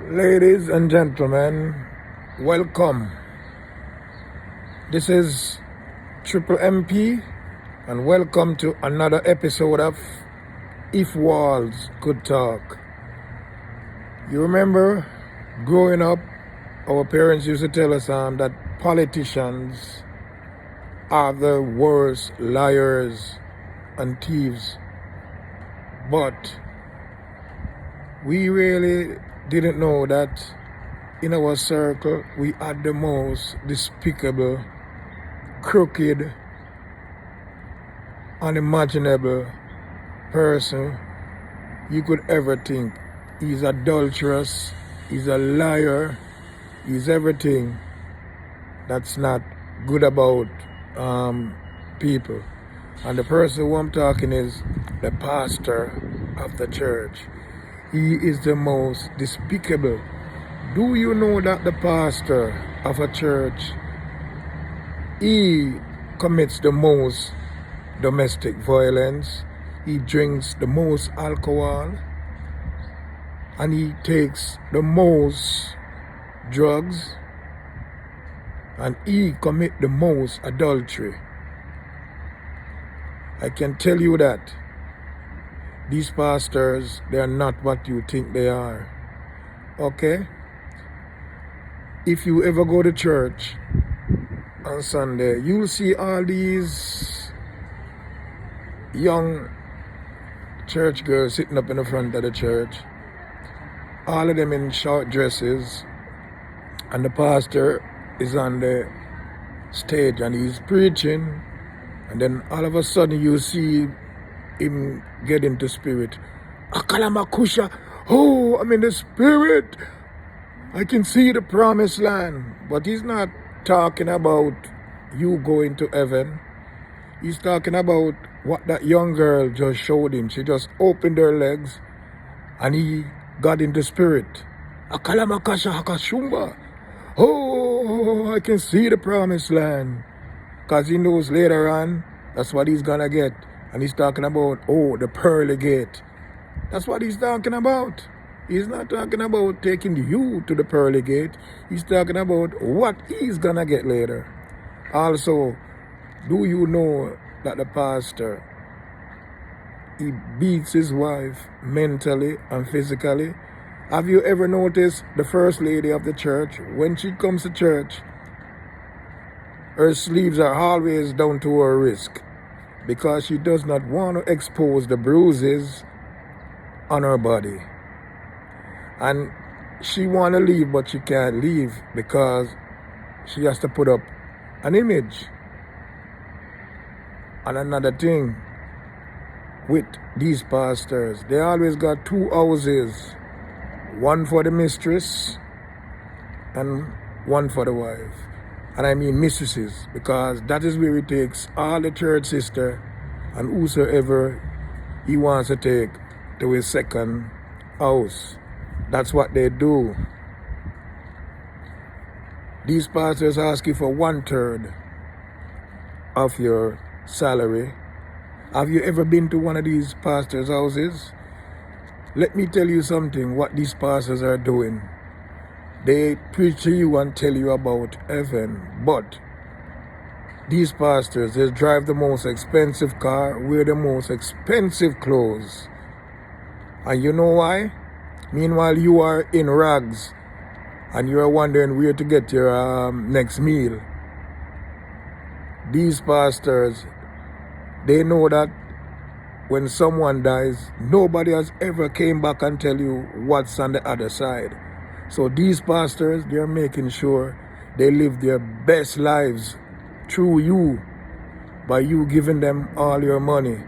Ladies and gentlemen, welcome. This is Triple MP, and welcome to another episode of If Walls Could Talk. You remember growing up, our parents used to tell us that politicians are the worst liars and thieves, but we really didn't know that in our circle we had the most despicable, crooked, unimaginable person you could ever think. He's adulterous, he's a liar, he's everything that's not good about people. And the person who I'm talking is the pastor of the church. He is the most despicable. Do you know that the pastor of a church, he commits the most domestic violence, he drinks the most alcohol, and he takes the most drugs, and he commits the most adultery? I can tell you that these pastors, they are not what you think they are. Okay? If you ever go to church on Sunday, you'll see all these young church girls sitting up in the front of the church. All of them in short dresses. And the pastor is on the stage and he's preaching. And then all of a sudden you see him get into spirit. Akalamakusha, oh, I'm in the spirit. I can see the promised land. But he's not talking about you going to heaven. He's talking about what that young girl just showed him. She just opened her legs and he got into spirit. Akalamakasha hakashumba. Oh, I can see the promised land. Because he knows later on, that's what he's gonna get. And he's talking about, oh, the pearly gate. That's what he's talking about. He's not talking about taking you to the pearly gate. He's talking about what he's gonna get later. Also, do you know that the pastor, he beats his wife mentally and physically? Have you ever noticed the first lady of the church, when she comes to church, her sleeves are always down to her wrist, because she does not want to expose the bruises on her body. And she want to leave, but she can't leave because she has to put up an image. And another thing with these pastors, they always got two houses. One for the mistress and one for the wife. And I mean mistresses, because that is where he takes all the church sister and whosoever he wants to take to his second house. That's what they do. These pastors ask you for 1/3 of your salary. Have you ever been to one of these pastors' houses? Let me tell you something, what these pastors are doing. They preach to you and tell you about heaven, but these pastors, they drive the most expensive car, wear the most expensive clothes. And you know why? Meanwhile, you are in rags and you are wondering where to get your next meal. These pastors, they know that when someone dies, nobody has ever came back and tell you what's on the other side. So these pastors, they're making sure they live their best lives through you, by you giving them all your money.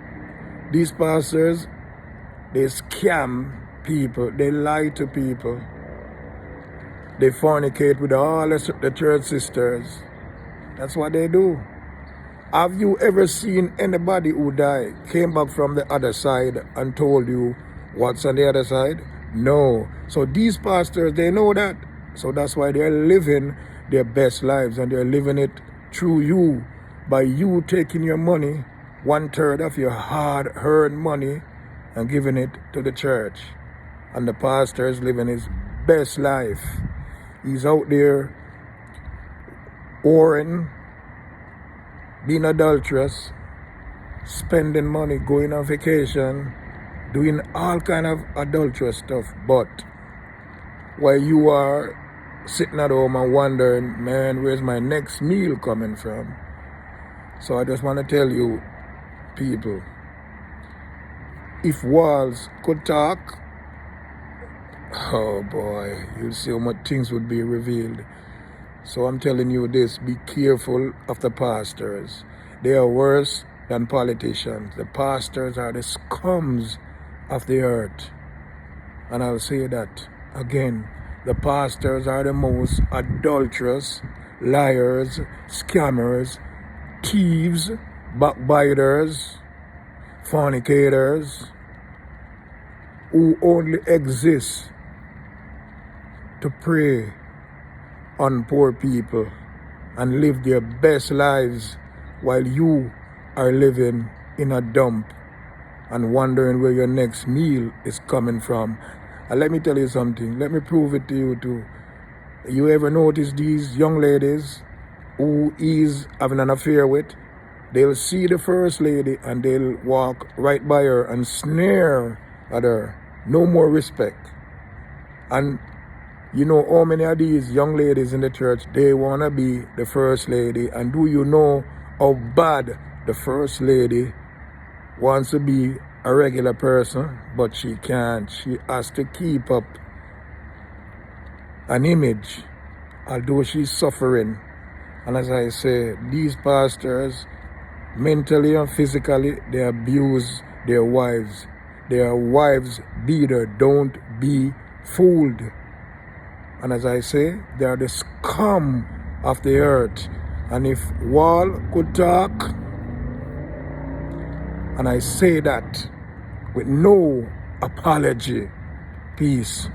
These pastors, they scam people, they lie to people, they fornicate with all the church sisters. That's what they do. Have you ever seen anybody who died, came back from the other side and told you what's on the other side? No. So these pastors, they know that. So that's why they're living their best lives, and they're living it through you, by you taking your money, 1/3 of your hard-earned money, and giving it to the church. And the pastor is living his best life. He's out there whoring, being adulterous, spending money, going on vacation, doing all kind of adulterous stuff. But while you are sitting at home and wondering, man, where's my next meal coming from? So I just want to tell you, people, if walls could talk, oh boy, you'll see how much things would be revealed. So I'm telling you this, be careful of the pastors. They are worse than politicians. The pastors are the scums of the earth. And I'll say that again. The pastors are the most adulterous, liars, scammers, thieves, backbiters, fornicators, who only exist to prey on poor people and live their best lives while you are living in a dump and wondering where your next meal is coming from. And let me tell you something. Let me prove it to you too. You ever notice these young ladies who he's having an affair with? They'll see the first lady and they'll walk right by her and sneer at her. No more respect. And you know how many of these young ladies in the church, they want to be the first lady. And do you know how bad the first lady wants to be a regular person, but she can't. She has to keep up an image, although she's suffering. And as I say, these pastors, mentally and physically, they abuse their wives. Their wives beater. Don't be fooled. And as I say, they are the scum of the earth. And if wall could talk, and I say that with no apology, peace.